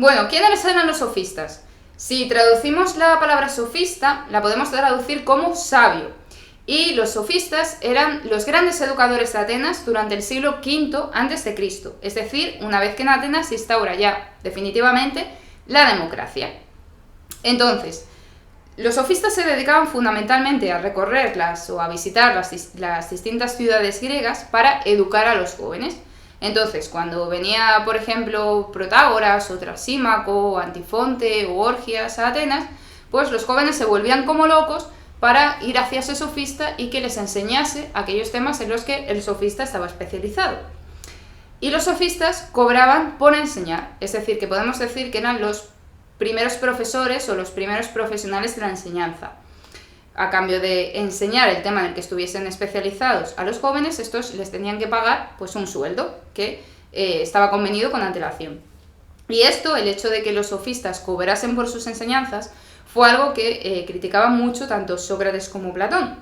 Bueno, ¿quiénes eran los sofistas? Si traducimos la palabra sofista, la podemos traducir como sabio. Y los sofistas eran los grandes educadores de Atenas durante el siglo V a.C., es decir, una vez que en Atenas se instaura ya definitivamente la democracia. Entonces, los sofistas se dedicaban fundamentalmente a recorrerlas o a visitar las distintas ciudades griegas para educar a los jóvenes. Entonces, cuando venía, por ejemplo, Protágoras, o Trasímaco, o Antifonte, o Orgias a Atenas, pues los jóvenes se volvían como locos para ir hacia ese sofista y que les enseñase aquellos temas en los que el sofista estaba especializado. Y los sofistas cobraban por enseñar, es decir, que podemos decir que eran los primeros profesores o los primeros profesionales de la enseñanza. A cambio de enseñar el tema en el que estuviesen especializados a los jóvenes, estos les tenían que pagar pues un sueldo que estaba convenido con antelación. Y esto, el hecho de que los sofistas cobrasen por sus enseñanzas, fue algo que criticaban mucho tanto Sócrates como Platón,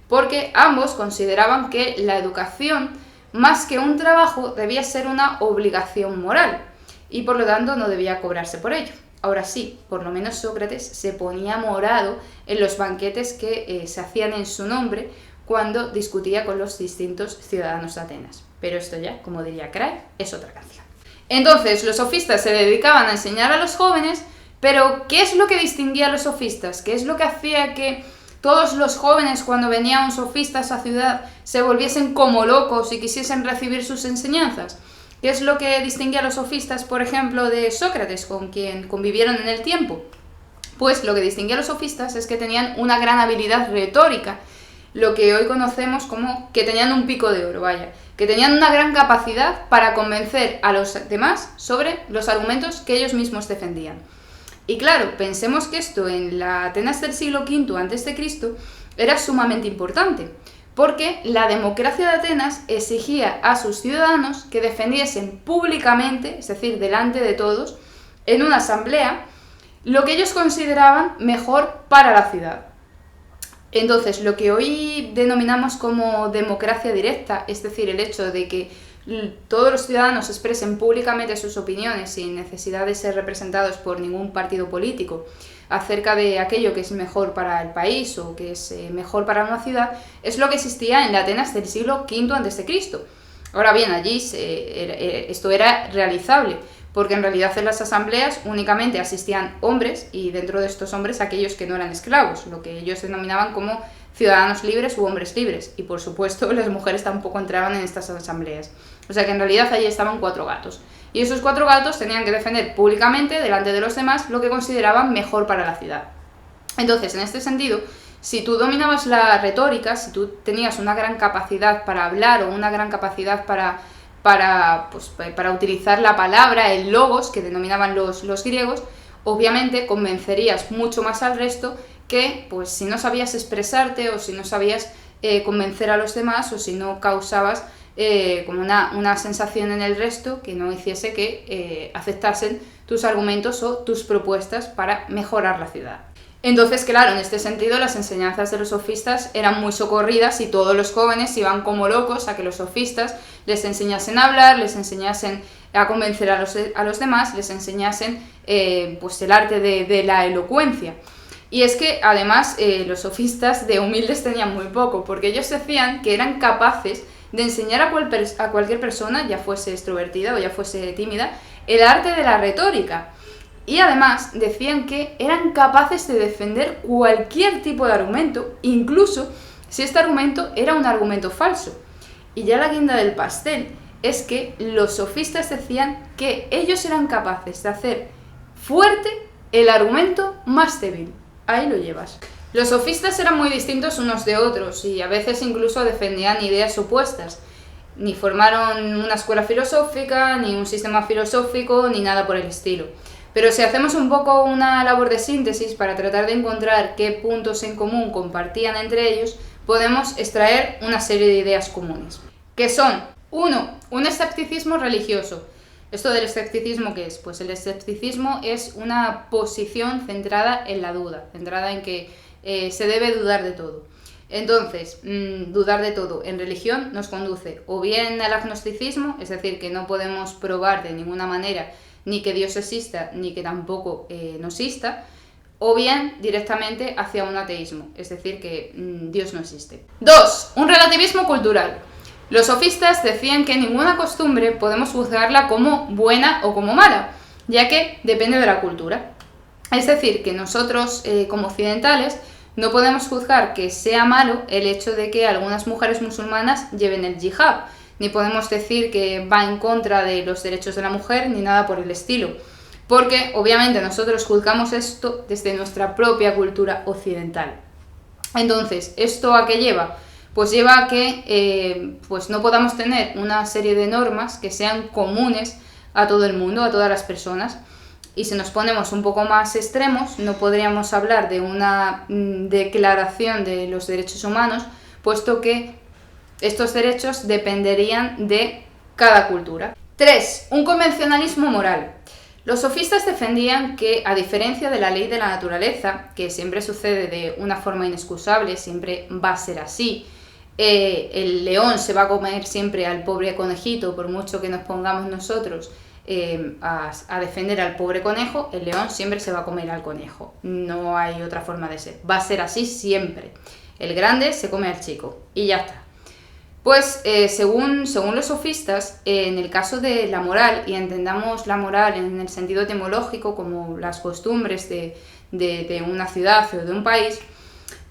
porque ambos consideraban que la educación, más que un trabajo, debía ser una obligación moral, y por lo tanto no debía cobrarse por ello. Ahora sí, por lo menos Sócrates se ponía morado en los banquetes que se hacían en su nombre cuando discutía con los distintos ciudadanos de Atenas. Pero esto ya, como diría Craig, es otra canción. Entonces, los sofistas se dedicaban a enseñar a los jóvenes, pero ¿qué es lo que distinguía a los sofistas? ¿Qué es lo que hacía que todos los jóvenes, cuando venía un sofista a esa ciudad, se volviesen como locos y quisiesen recibir sus enseñanzas? ¿Qué es lo que distinguía a los sofistas, por ejemplo, de Sócrates, con quien convivieron en el tiempo? Pues lo que distinguía a los sofistas es que tenían una gran habilidad retórica, lo que hoy conocemos como que tenían un pico de oro, que tenían una gran capacidad para convencer a los demás sobre los argumentos que ellos mismos defendían. Y claro, pensemos que esto en la Atenas del siglo V a.C. era sumamente importante, porque la democracia de Atenas exigía a sus ciudadanos que defendiesen públicamente, es decir, delante de todos, en una asamblea, lo que ellos consideraban mejor para la ciudad. Entonces, lo que hoy denominamos como democracia directa, es decir, el hecho de que todos los ciudadanos expresen públicamente sus opiniones sin necesidad de ser representados por ningún partido político acerca de aquello que es mejor para el país o que es mejor para una ciudad, es lo que existía en la Atenas del siglo V a.C. Ahora bien, allí esto era realizable, porque en realidad en las asambleas únicamente asistían hombres y dentro de estos hombres aquellos que no eran esclavos, lo que ellos denominaban como ciudadanos libres u hombres libres, y por supuesto las mujeres tampoco entraban en estas asambleas. O sea que en realidad allí estaban 4 gatos. Y esos 4 gatos tenían que defender públicamente, delante de los demás, lo que consideraban mejor para la ciudad. Entonces, en este sentido, si tú dominabas la retórica, si tú tenías una gran capacidad para hablar o una gran capacidad para utilizar la palabra, el logos, que denominaban los griegos, obviamente convencerías mucho más al resto que pues, si no sabías expresarte o si no sabías convencer a los demás o si no causabas como una sensación en el resto que no hiciese que aceptasen tus argumentos o tus propuestas para mejorar la ciudad. Entonces, claro, en este sentido las enseñanzas de los sofistas eran muy socorridas y todos los jóvenes iban como locos a que los sofistas les enseñasen a hablar, les enseñasen a convencer a los demás, les enseñasen pues el arte de la elocuencia. Y es que además los sofistas de humildes tenían muy poco, porque ellos decían que eran capaces de enseñar a cualquier persona, ya fuese extrovertida o ya fuese tímida, el arte de la retórica. Y además decían que eran capaces de defender cualquier tipo de argumento, incluso si este argumento era un argumento falso. Y ya la guinda del pastel es que los sofistas decían que ellos eran capaces de hacer fuerte el argumento más débil. Ahí lo llevas. Los sofistas eran muy distintos unos de otros y a veces incluso defendían ideas opuestas. Ni formaron una escuela filosófica, ni un sistema filosófico, ni nada por el estilo. Pero si hacemos un poco una labor de síntesis para tratar de encontrar qué puntos en común compartían entre ellos, podemos extraer una serie de ideas comunes. Que son, 1. Un escepticismo religioso. ¿Esto del escepticismo qué es? Pues el escepticismo es una posición centrada en la duda, centrada en que se debe dudar de todo. Entonces, dudar de todo en religión nos conduce o bien al agnosticismo, es decir, que no podemos probar de ninguna manera ni que Dios exista, ni que tampoco no exista, o bien directamente hacia un ateísmo, es decir, que Dios no existe. 2. Un relativismo cultural. Los sofistas decían que ninguna costumbre podemos juzgarla como buena o como mala, ya que depende de la cultura. Es decir, que nosotros, como occidentales, no podemos juzgar que sea malo el hecho de que algunas mujeres musulmanas lleven el yihad, ni podemos decir que va en contra de los derechos de la mujer, ni nada por el estilo, porque obviamente nosotros juzgamos esto desde nuestra propia cultura occidental. Entonces, ¿esto a qué lleva? Pues lleva a que pues no podamos tener una serie de normas que sean comunes a todo el mundo, a todas las personas. Y si nos ponemos un poco más extremos, no podríamos hablar de una declaración de los derechos humanos, puesto que estos derechos dependerían de cada cultura. 3. Un convencionalismo moral. Los sofistas defendían que, a diferencia de la ley de la naturaleza, que siempre sucede de una forma inexcusable, siempre va a ser así, el león se va a comer siempre al pobre conejito, por mucho que nos pongamos nosotros a defender al pobre conejo, el león siempre se va a comer al conejo. No hay otra forma de ser. Va a ser así siempre. El grande se come al chico y ya está. Pues según los sofistas, en el caso de la moral, y entendamos la moral en el sentido etimológico como las costumbres de una ciudad o de un país,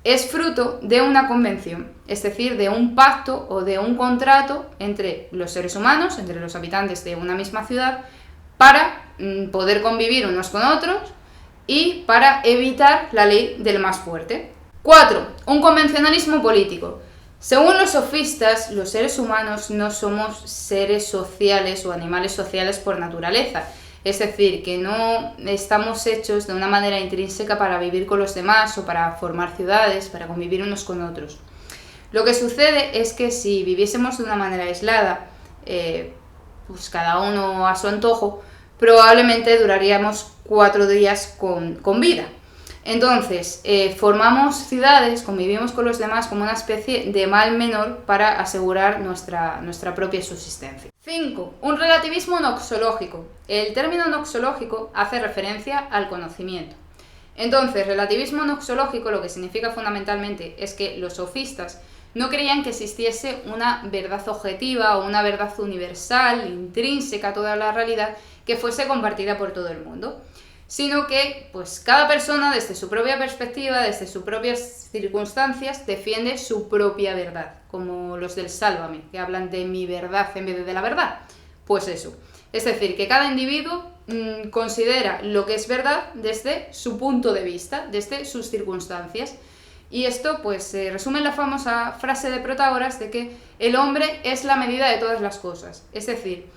es fruto de una convención, es decir, de un pacto o de un contrato entre los seres humanos, entre los habitantes de una misma ciudad, para poder convivir unos con otros y para evitar la ley del más fuerte. 4. Un convencionalismo político. Según los sofistas, los seres humanos no somos seres sociales o animales sociales por naturaleza. Es decir, que no estamos hechos de una manera intrínseca para vivir con los demás o para formar ciudades, para convivir unos con otros. Lo que sucede es que si viviésemos de una manera aislada, pues cada uno a su antojo, probablemente duraríamos 4 días con vida. Entonces, formamos ciudades, convivimos con los demás como una especie de mal menor para asegurar nuestra propia subsistencia. 5. Un relativismo noxológico. El término noxológico hace referencia al conocimiento. Entonces, relativismo noxológico lo que significa fundamentalmente es que los sofistas no creían que existiese una verdad objetiva o una verdad universal, intrínseca a toda la realidad, que fuese compartida por todo el mundo, sino que pues cada persona desde su propia perspectiva, desde sus propias circunstancias, defiende su propia verdad, como los del Sálvame, que hablan de mi verdad en vez de la verdad. Pues eso, es decir, que cada individuo considera lo que es verdad desde su punto de vista, desde sus circunstancias. Y esto pues se resume en la famosa frase de Protágoras de que el hombre es la medida de todas las cosas, es decir,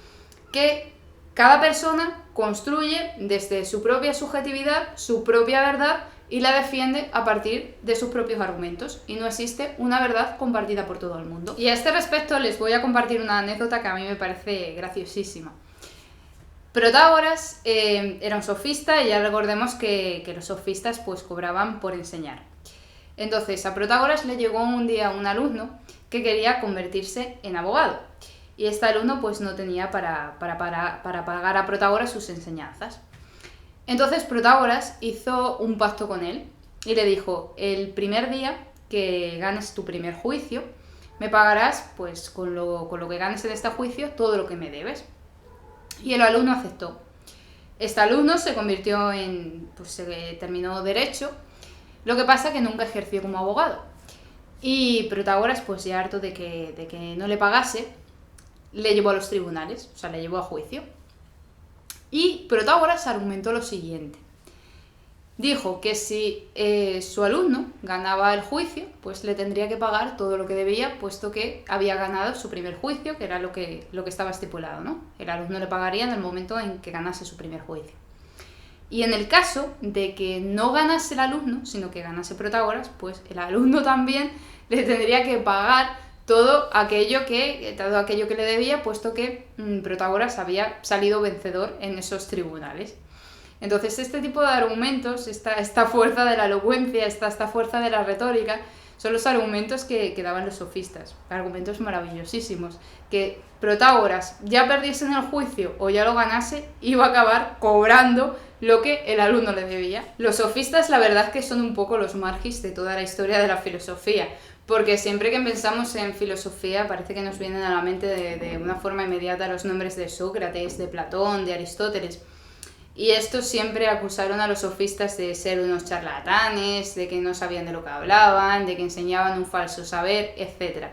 que cada persona construye desde su propia subjetividad su propia verdad y la defiende a partir de sus propios argumentos, y no existe una verdad compartida por todo el mundo. Y a este respecto les voy a compartir una anécdota que a mí me parece graciosísima. Protágoras era un sofista, y ya recordemos que los sofistas pues cobraban por enseñar. Entonces a Protágoras le llegó un día un alumno que quería convertirse en abogado. Y este alumno pues no tenía para pagar a Protágoras sus enseñanzas. Entonces Protágoras hizo un pacto con él y le dijo: el primer día que ganes tu primer juicio, me pagarás pues con lo que ganes en este juicio todo lo que me debes. Y el alumno aceptó. Este alumno se convirtió terminó Derecho, lo que pasa que nunca ejerció como abogado. Y Protágoras, pues ya harto de que no le pagase, le llevó a los tribunales, o sea, le llevó a juicio. Y Protágoras argumentó lo siguiente. Dijo que si su alumno ganaba el juicio, pues le tendría que pagar todo lo que debía, puesto que había ganado su primer juicio, que era lo que estaba estipulado, ¿no? El alumno le pagaría en el momento en que ganase su primer juicio. Y en el caso de que no ganase el alumno, sino que ganase Protágoras, pues el alumno también le tendría que pagar todo aquello que le debía, puesto que Protágoras había salido vencedor en esos tribunales. Entonces este tipo de argumentos, esta fuerza de la elocuencia, esta fuerza de la retórica, son los argumentos que daban los sofistas, argumentos maravillosísimos, que Protágoras, ya perdiese en el juicio o ya lo ganase, iba a acabar cobrando lo que el alumno le debía. Los sofistas, la verdad, que son un poco los margis de toda la historia de la filosofía, porque siempre que pensamos en filosofía parece que nos vienen a la mente de una forma inmediata los nombres de Sócrates, de Platón, de Aristóteles. Y estos siempre acusaron a los sofistas de ser unos charlatanes, de que no sabían de lo que hablaban, de que enseñaban un falso saber, etc.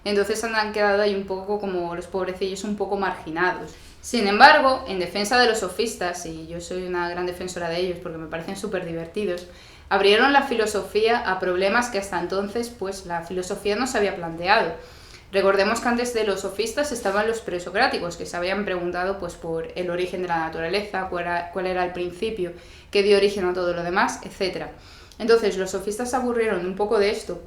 Entonces han quedado ahí un poco como los pobrecillos un poco marginados. Sin embargo, en defensa de los sofistas, y yo soy una gran defensora de ellos porque me parecen súper divertidos, abrieron la filosofía a problemas que hasta entonces pues la filosofía no se había planteado. Recordemos que antes de los sofistas estaban los presocráticos, que se habían preguntado pues, por el origen de la naturaleza, cuál era el principio que dio origen a todo lo demás, etc. Entonces los sofistas se aburrieron un poco de esto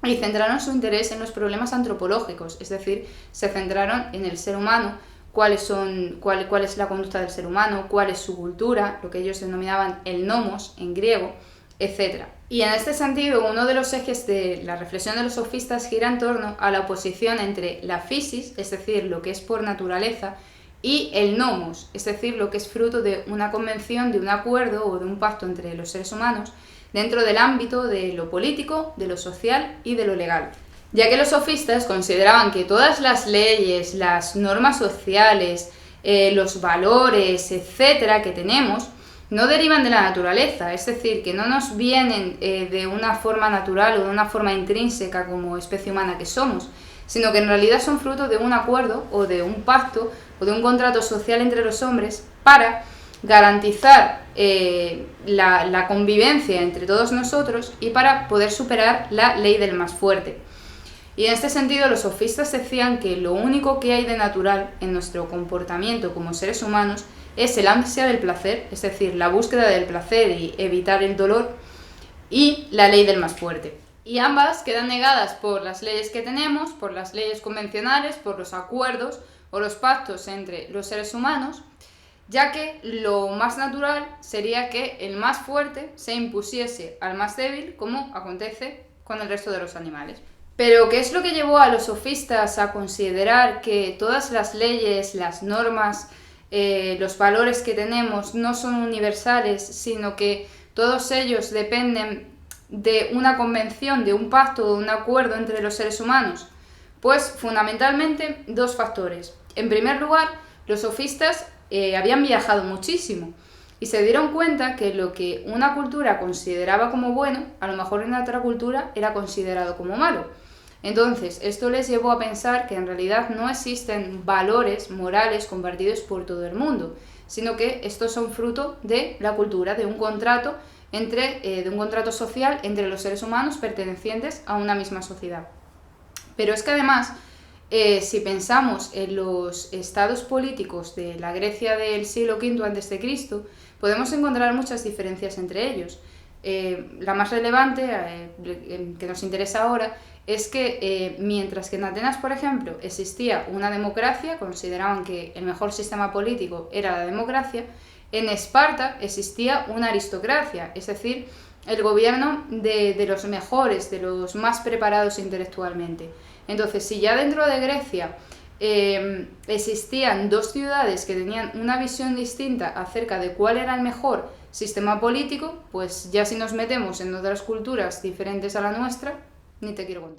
y centraron su interés en los problemas antropológicos, es decir, se centraron en el ser humano, cuál es la conducta del ser humano, cuál es su cultura, lo que ellos denominaban el nomos en griego, etc. Y en este sentido, uno de los ejes de la reflexión de los sofistas gira en torno a la oposición entre la physis, es decir, lo que es por naturaleza, y el nomos, es decir, lo que es fruto de una convención, de un acuerdo o de un pacto entre los seres humanos dentro del ámbito de lo político, de lo social y de lo legal. Ya que los sofistas consideraban que todas las leyes, las normas sociales, los valores, etcétera, que tenemos, no derivan de la naturaleza, es decir, que no nos vienen de una forma natural o de una forma intrínseca como especie humana que somos, sino que en realidad son fruto de un acuerdo o de un pacto o de un contrato social entre los hombres para garantizar la convivencia entre todos nosotros y para poder superar la ley del más fuerte. Y en este sentido los sofistas decían que lo único que hay de natural en nuestro comportamiento como seres humanos es el ansia del placer, es decir, la búsqueda del placer y evitar el dolor, y la ley del más fuerte. Y ambas quedan negadas por las leyes que tenemos, por las leyes convencionales, por los acuerdos o los pactos entre los seres humanos, ya que lo más natural sería que el más fuerte se impusiese al más débil, como acontece con el resto de los animales. Pero, ¿qué es lo que llevó a los sofistas a considerar que todas las leyes, las normas, los valores que tenemos no son universales, sino que todos ellos dependen de una convención, de un pacto, de un acuerdo entre los seres humanos? Pues fundamentalmente dos factores. En primer lugar, los sofistas habían viajado muchísimo y se dieron cuenta que lo que una cultura consideraba como bueno, a lo mejor en otra cultura era considerado como malo. Entonces, esto les llevó a pensar que en realidad no existen valores morales compartidos por todo el mundo, sino que estos son fruto de la cultura, de un contrato de un contrato social entre los seres humanos pertenecientes a una misma sociedad. Pero es que además, si pensamos en los estados políticos de la Grecia del siglo V a.C., podemos encontrar muchas diferencias entre ellos. La más relevante, que nos interesa ahora, es que mientras que en Atenas, por ejemplo, existía una democracia, consideraban que el mejor sistema político era la democracia, en Esparta existía una aristocracia, es decir, el gobierno de los mejores, de los más preparados intelectualmente. Entonces, si ya dentro de Grecia existían dos ciudades que tenían una visión distinta acerca de cuál era el mejor sistema político, pues ya si nos metemos en otras culturas diferentes a la nuestra, ni te quiero contar.